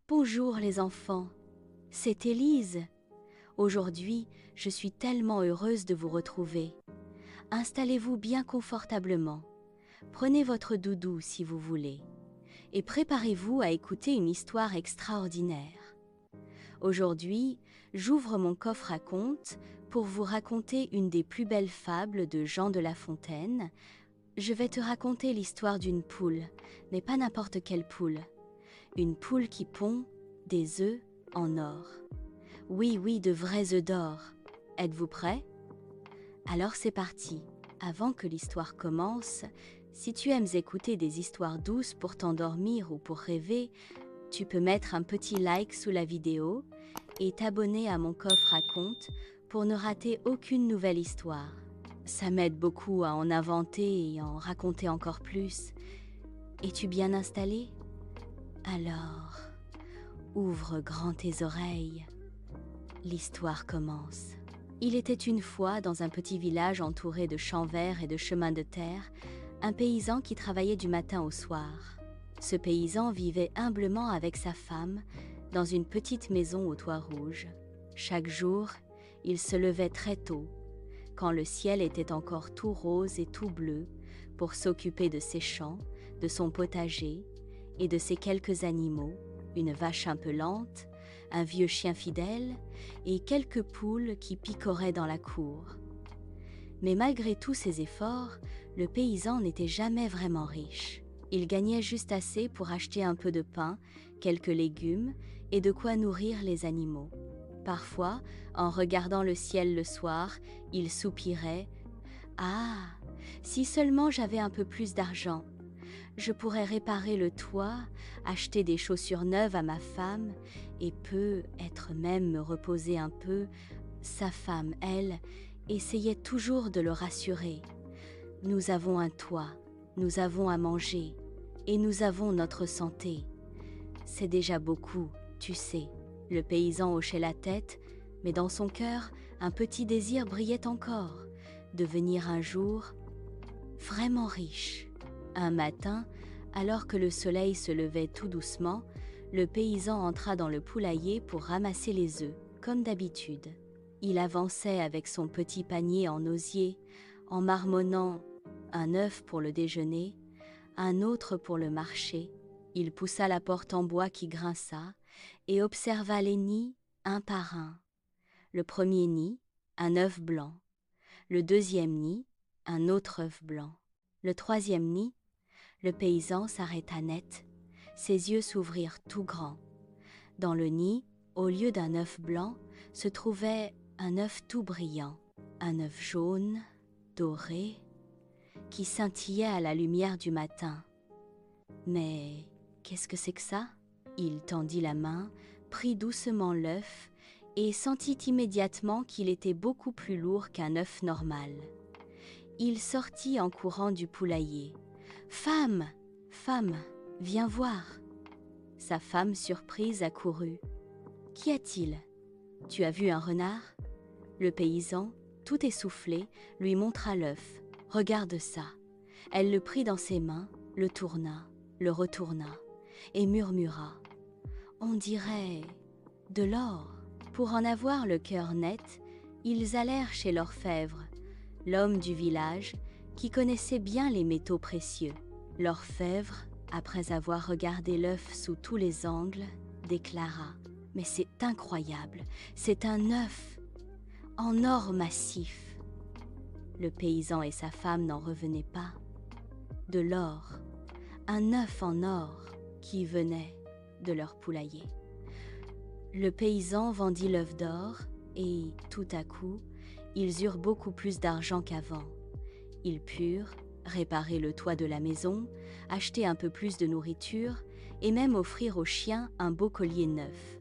Bonjour les enfants, c'est Élise. Aujourd'hui, je suis tellement heureuse de vous retrouver. Installez-vous bien confortablement. Prenez votre doudou si vous voulez. Et préparez-vous à écouter une histoire extraordinaire. Aujourd'hui, j'ouvre mon coffre à contes pour vous raconter une des plus belles fables de Jean de La Fontaine. Je vais te raconter l'histoire d'une poule, mais pas n'importe quelle poule. Une poule qui pond des œufs en or. Oui, de vrais œufs d'or. Êtes-vous prêts? Alors c'est parti. Avant que l'histoire commence, si tu aimes écouter des histoires douces pour t'endormir ou pour rêver, tu peux mettre un petit like sous la vidéo et t'abonner à mon coffre à contes pour ne rater aucune nouvelle histoire. Ça m'aide beaucoup à en inventer et en raconter encore plus. Es-tu bien installé? Alors, ouvre grand tes oreilles. L'histoire commence. Il était une fois, dans un petit village entouré de champs verts et de chemins de terre, un paysan qui travaillait du matin au soir. Ce paysan vivait humblement avec sa femme dans une petite maison au toit rouge. Chaque jour, il se levait très tôt, quand le ciel était encore tout rose et tout bleu, pour s'occuper de ses champs, de son potager et de ses quelques animaux, une vache un peu lente, un vieux chien fidèle et quelques poules qui picoraient dans la cour. Mais malgré tous ses efforts, le paysan n'était jamais vraiment riche. Il gagnait juste assez pour acheter un peu de pain, quelques légumes et de quoi nourrir les animaux. Parfois, en regardant le ciel le soir, il soupirait « Ah, si seulement j'avais un peu plus d'argent ! Je pourrais réparer le toit, acheter des chaussures neuves à ma femme et peut-être même me reposer un peu. » Sa femme, elle, essayait toujours de le rassurer. « Nous avons un toit, nous avons à manger et nous avons notre santé. C'est déjà beaucoup, tu sais. » Le paysan hochait la tête, mais dans son cœur, un petit désir brillait encore, devenir un jour vraiment riche. Un matin, alors que le soleil se levait tout doucement, le paysan entra dans le poulailler pour ramasser les œufs, comme d'habitude. Il avançait avec son petit panier en osier, en marmonnant un œuf pour le déjeuner, un autre pour le marché. Il poussa la porte en bois qui grinça et observa les nids un par un. Le premier nid, un œuf blanc. Le deuxième nid, un autre œuf blanc. Le troisième nid, le paysan s'arrêta net. Ses yeux s'ouvrirent tout grands. Dans le nid, au lieu d'un œuf blanc, se trouvait un œuf tout brillant. Un œuf jaune, doré, qui scintillait à la lumière du matin. Mais qu'est-ce que c'est que ça? Il tendit la main, prit doucement l'œuf et sentit immédiatement qu'il était beaucoup plus lourd qu'un œuf normal. Il sortit en courant du poulailler. « Femme, femme, viens voir !» Sa femme, surprise, accourut. « Qu'y a-t-il? Tu as vu un renard ?» Le paysan, tout essoufflé, lui montra l'œuf. « Regarde ça !» Elle le prit dans ses mains, le tourna, le retourna et murmura « On dirait de l'or !» Pour en avoir le cœur net, ils allèrent chez l'orfèvre, l'homme du village qui connaissait bien les métaux précieux. L'orfèvre, après avoir regardé l'œuf sous tous les angles, déclara « Mais c'est incroyable, c'est un œuf en or massif !» Le paysan et sa femme n'en revenaient pas. De l'or, un œuf en or qui venait de leur poulailler. Le paysan vendit l'œuf d'or et, tout à coup, ils eurent beaucoup plus d'argent qu'avant. Ils purent réparer le toit de la maison, acheter un peu plus de nourriture et même offrir au chien un beau collier neuf.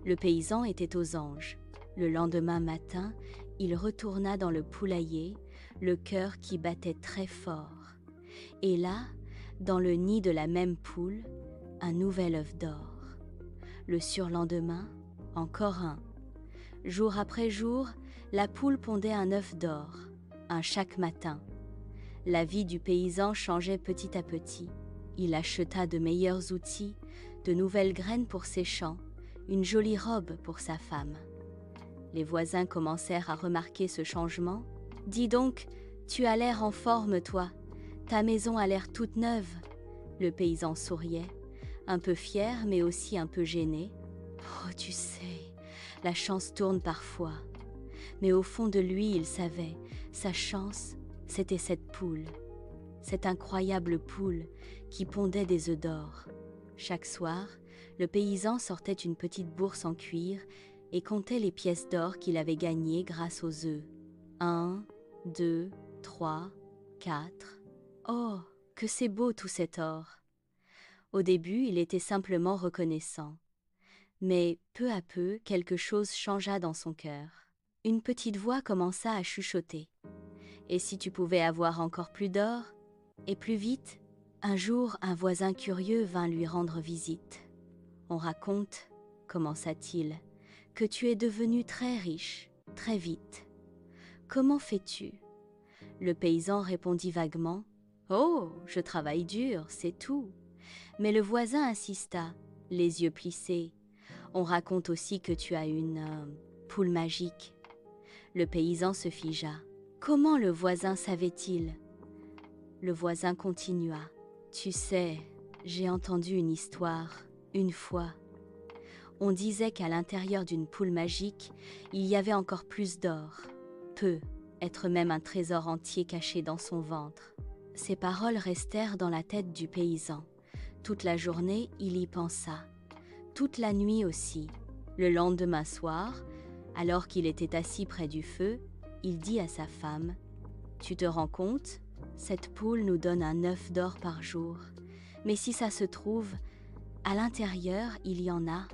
Le paysan était aux anges. Le lendemain matin, il retourna dans le poulailler, le cœur qui battait très fort. Et là, dans le nid de la même poule, un nouvel œuf d'or. Le surlendemain, encore un. Jour après jour, la poule pondait un œuf d'or, un chaque matin. La vie du paysan changeait petit à petit. Il acheta de meilleurs outils, de nouvelles graines pour ses champs, une jolie robe pour sa femme. Les voisins commencèrent à remarquer ce changement. « Dis donc, tu as l'air en forme, toi. Ta maison a l'air toute neuve. » Le paysan souriait, un peu fier mais aussi un peu gêné. « Oh, tu sais, la chance tourne parfois. » Mais au fond de lui, il savait, sa chance, c'était cette poule. Cette incroyable poule qui pondait des œufs d'or. Chaque soir, le paysan sortait une petite bourse en cuir et comptait les pièces d'or qu'il avait gagnées grâce aux œufs. 1, 2, 3, 4. Oh, que c'est beau tout cet or! Au début, il était simplement reconnaissant. Mais peu à peu, quelque chose changea dans son cœur. Une petite voix commença à chuchoter. « Et si tu pouvais avoir encore plus d'or? Et plus vite ?» Un jour, un voisin curieux vint lui rendre visite. « On raconte, commença-t-il, que tu es devenu très riche, très vite. Comment fais-tu » Le paysan répondit vaguement. « Oh, je travaille dur, c'est tout. » Mais le voisin insista, les yeux plissés. « On raconte aussi que tu as une poule magique. » Le paysan se figea. Comment le voisin savait-il? Le voisin continua. « Tu sais, j'ai entendu une histoire, une fois. On disait qu'à l'intérieur d'une poule magique, il y avait encore plus d'or. Peut être même un trésor entier caché dans son ventre. » Ces paroles restèrent dans la tête du paysan. Toute la journée, il y pensa. Toute la nuit aussi. Le lendemain soir, alors qu'il était assis près du feu, il dit à sa femme « Tu te rends compte? Cette poule nous donne un œuf d'or par jour. Mais si ça se trouve, à l'intérieur, il y en a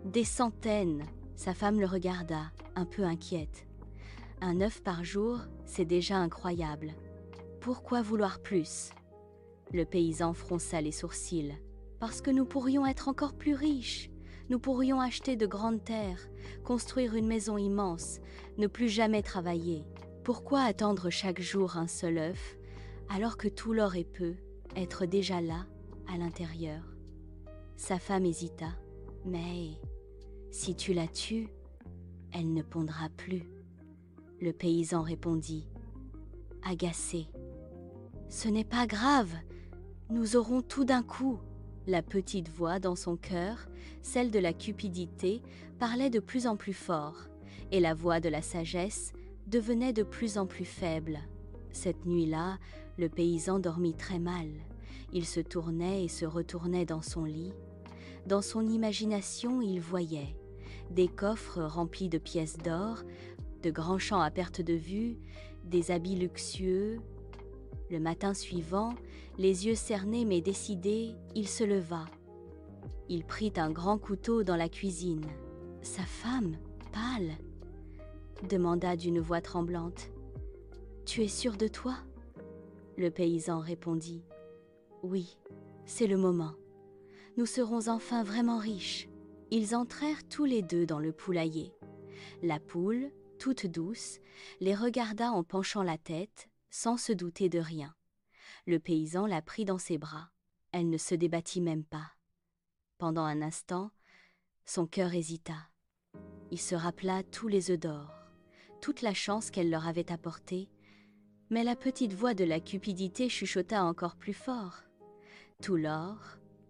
des centaines. » Sa femme le regarda, un peu inquiète. « Un œuf par jour, c'est déjà incroyable. Pourquoi vouloir plus ?» Le paysan fronça les sourcils. « Parce que nous pourrions être encore plus riches. Nous pourrions acheter de grandes terres, construire une maison immense, ne plus jamais travailler. Pourquoi attendre chaque jour un seul œuf, alors que tout l'or est peu, être déjà là, à l'intérieur ?» Sa femme hésita. « Mais si tu la tues, elle ne pondra plus. » Le paysan répondit, agacé. « Ce n'est pas grave, nous aurons tout d'un coup. » La petite voix dans son cœur, celle de la cupidité, parlait de plus en plus fort, et la voix de la sagesse devenait de plus en plus faible. Cette nuit-là, le paysan dormit très mal. Il se tournait et se retournait dans son lit. Dans son imagination, il voyait des coffres remplis de pièces d'or, de grands champs à perte de vue, des habits luxueux. Le matin suivant, les yeux cernés mais décidés, il se leva. Il prit un grand couteau dans la cuisine. Sa femme, pâle, demanda d'une voix tremblante. « Tu es sûr de toi ?» Le paysan répondit. « Oui, c'est le moment. Nous serons enfin vraiment riches. » Ils entrèrent tous les deux dans le poulailler. La poule, toute douce, les regarda en penchant la tête, sans se douter de rien. Le paysan la prit dans ses bras. Elle ne se débattit même pas. Pendant un instant, son cœur hésita. Il se rappela tous les œufs d'or, toute la chance qu'elle leur avait apportée, mais la petite voix de la cupidité chuchota encore plus fort. Tout l'or,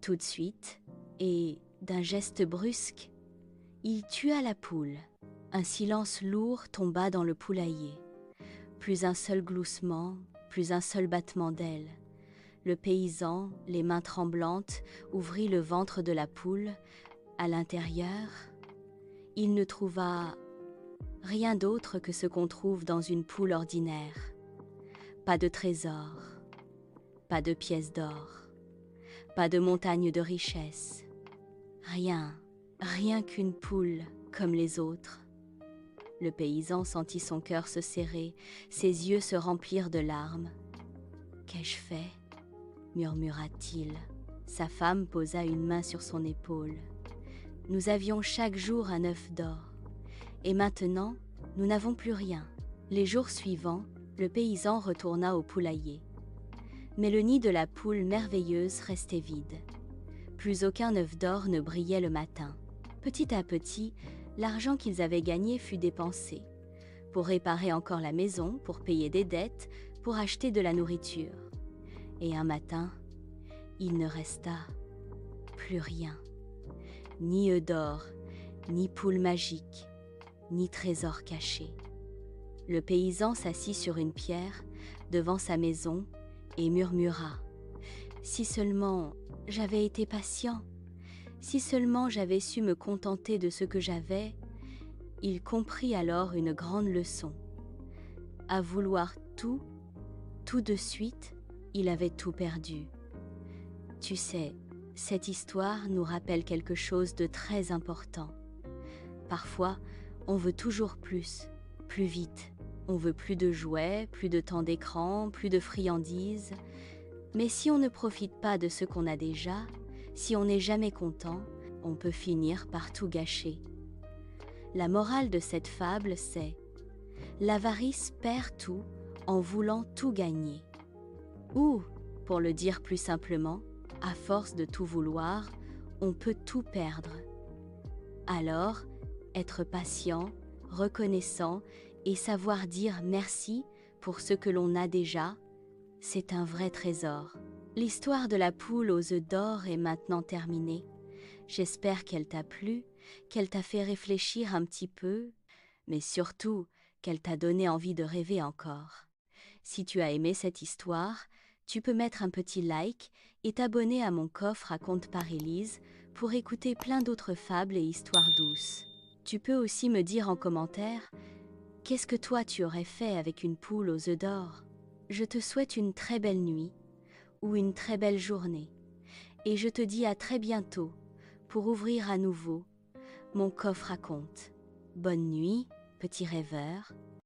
tout de suite, et d'un geste brusque, il tua la poule. Un silence lourd tomba dans le poulailler. Plus un seul gloussement, plus un seul battement d'ailes. Le paysan, les mains tremblantes, ouvrit le ventre de la poule. À l'intérieur, il ne trouva rien d'autre que ce qu'on trouve dans une poule ordinaire. Pas de trésor, pas de pièces d'or, pas de montagne de richesses. Rien qu'une poule comme les autres. Le paysan sentit son cœur se serrer, ses yeux se remplirent de larmes. « Qu'ai-je fait ?» murmura-t-il. Sa femme posa une main sur son épaule. « Nous avions chaque jour un œuf d'or. Et maintenant, nous n'avons plus rien. » Les jours suivants, le paysan retourna au poulailler. Mais le nid de la poule merveilleuse restait vide. Plus aucun œuf d'or ne brillait le matin. Petit à petit, l'argent qu'ils avaient gagné fut dépensé. Pour réparer encore la maison, pour payer des dettes, pour acheter de la nourriture. Et un matin, il ne resta plus rien. Ni œufs d'or, ni poule magique, ni trésor caché. Le paysan s'assit sur une pierre devant sa maison et murmura : « Si seulement j'avais été patient, si seulement j'avais su me contenter de ce que j'avais. » Il comprit alors une grande leçon. À vouloir tout de suite, il avait tout perdu. Tu sais, cette histoire nous rappelle quelque chose de très important. Parfois, on veut toujours plus vite. On veut plus de jouets, plus de temps d'écran, plus de friandises. Mais si on ne profite pas de ce qu'on a déjà, si on n'est jamais content, on peut finir par tout gâcher. La morale de cette fable, c'est : l'avarice perd tout en voulant tout gagner. Ou, pour le dire plus simplement, à force de tout vouloir, on peut tout perdre. Alors, être patient, reconnaissant et savoir dire merci pour ce que l'on a déjà, c'est un vrai trésor. L'histoire de la poule aux œufs d'or est maintenant terminée. J'espère qu'elle t'a plu, qu'elle t'a fait réfléchir un petit peu, mais surtout qu'elle t'a donné envie de rêver encore. Si tu as aimé cette histoire, tu peux mettre un petit like et t'abonner à mon coffre à contes par Élise pour écouter plein d'autres fables et histoires douces. Tu peux aussi me dire en commentaire qu'est-ce que toi tu aurais fait avec une poule aux œufs d'or. Je te souhaite une très belle nuit ou une très belle journée et je te dis à très bientôt pour ouvrir à nouveau mon coffre à contes. Bonne nuit, petit rêveur.